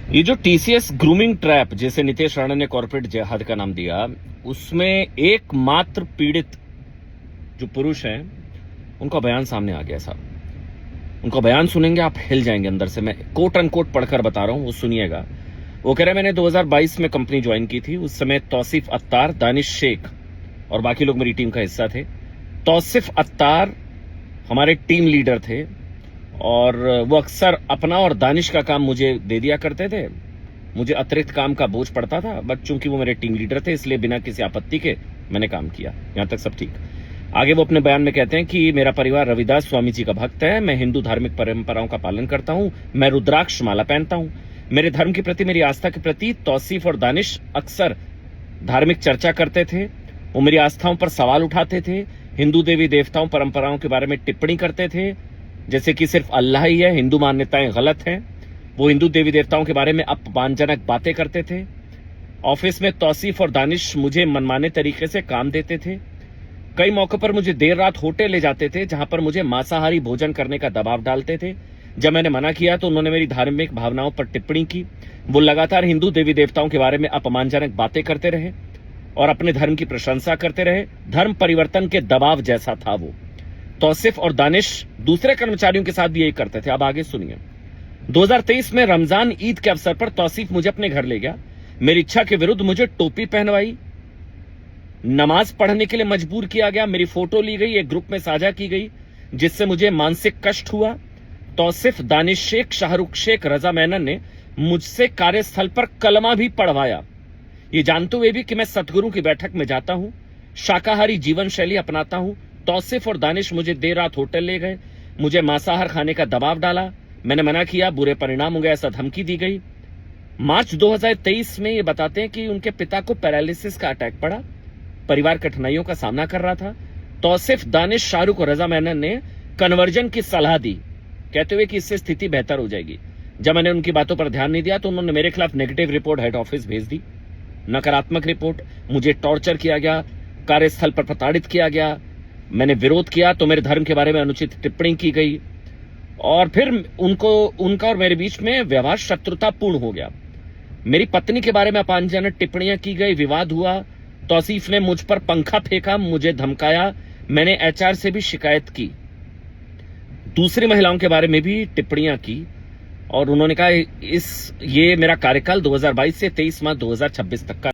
ये जो TCS grooming trap जिसे नितेश राणा ने कॉर्पोरेट जिहाद का नाम दिया, उसमें एकमात्र पीड़ित जो पुरुष हैं उनका बयान सामने आ गया साहब। उनका बयान सुनेंगे आप हिल जाएंगे अंदर से। मैं कोट अनकोट पढ़कर बता रहा हूं, वो सुनिएगा। वो कह रहे मैंने 2022 में कंपनी ज्वाइन की थी। उस समय तौसीफ अत्तार, दानिश शेख और बाकी लोग मेरी टीम का हिस्सा थे। तौसीफ अत्तार हमारे टीम लीडर थे और वो अक्सर अपना और दानिश का काम मुझे दे दिया करते थे। मुझे अतिरिक्त काम का बोझ पड़ता था, बट चूंकि वो मेरे टीम लीडर थे इसलिए बिना किसी आपत्ति के मैंने काम किया। यहां तक सब ठीक। आगे वो अपने बयान में कहते हैं कि मेरा परिवार रविदास स्वामी जी का भक्त है, मैं हिंदू धार्मिक परंपराओं का पालन करता हूं, मैं रुद्राक्ष माला पहनता हूं। मेरे धर्म के प्रति, मेरी आस्था के प्रति तौसीफ और दानिश अक्सर धार्मिक चर्चा करते थे। वो मेरी आस्थाओं पर सवाल उठाते थे, हिंदू देवी देवताओं परंपराओं के बारे में टिप्पणी करते थे, जैसे कि सिर्फ अल्लाह ही है, हिंदू मान्यताएं गलत हैं। वो हिंदू देवी देवताओं के बारे में अपमानजनक बातें करते थे। ऑफिस में तौसीफ और दानिश मुझे मनमाने तरीके से काम देते थे। कई मौकों पर मुझे देर रात होटल ले जाते थे जहां पर मुझे मांसाहारी भोजन करने का दबाव डालते थे। जब मैंने मना किया तो उन्होंने मेरी धार्मिक भावनाओं पर टिप्पणी की। वो लगातार हिंदू देवी देवताओं के बारे में अपमानजनक बातें करते रहे और अपने धर्म की प्रशंसा करते रहे। धर्म परिवर्तन के दबाव जैसा था वो। तौसीफ और दानिश दूसरे कर्मचारियों के साथ भी यही करते थे। अब आगे सुनिए। 2023 में रमजान ईद के अवसर पर तौसीफ मुझे अपने घर ले गया। मेरी इच्छा के विरुद्ध मुझे टोपी पहनवाई, नमाज पढ़ने के लिए मजबूर किया गया, मेरी फोटो ली गई, एक ग्रुप में साझा की गई जिससे मुझे मानसिक कष्ट हुआ। तौसीफ, दानिश शेख, शाहरुख शेख, रजा मेनन ने मुझसे कार्यस्थल पर कलमा भी पढ़वाया, ये जानते हुए भी कि मैं सतगुरु की बैठक में जाता हूं, शाकाहारी जीवन शैली अपनाता हूं। तौसीफ और दानिश मुझे देर रात होटल ले गए, मुझे मांसाहार खाने का दबाव डाला, मैंने मना किया, बुरे परिणाम होंगे ऐसा धमकी दी गई। मार्च 2023 में ये बताते हैं कि उनके पिता को पैरालिसिस का अटैक पड़ा, परिवार कठिनाइयों का सामना कर रहा था। तौसीफ, दानिश, शाहरुख और रजा मेनन ने कन्वर्जन की सलाह दी, कहते हुए कि इससे स्थिति बेहतर हो जाएगी। जब मैंने उनकी बातों पर ध्यान नहीं दिया तो उन्होंने मेरे खिलाफ नेगेटिव रिपोर्ट हेड ऑफिस भेज दी, नकारात्मक रिपोर्ट। मुझे टॉर्चर किया गया, कार्यस्थल पर प्रताड़ित किया गया। मैंने विरोध किया तो मेरे धर्म के बारे में अनुचित टिप्पणी की गई और फिर उनका और मेरे बीच में व्यवहार शत्रुतापूर्ण हो गया। मेरी पत्नी के बारे में अपमानजनक टिप्पणियां की गई, विवाद हुआ। तौसीफ ने मुझ पर पंखा फेंका, मुझे धमकाया, मैंने एचआर से भी शिकायत की, दूसरी महिलाओं के बारे में भी टिप्पणियां की और उन्होंने कहा ये मेरा कार्यकाल 2022 से 23 मार्च 2026 तक का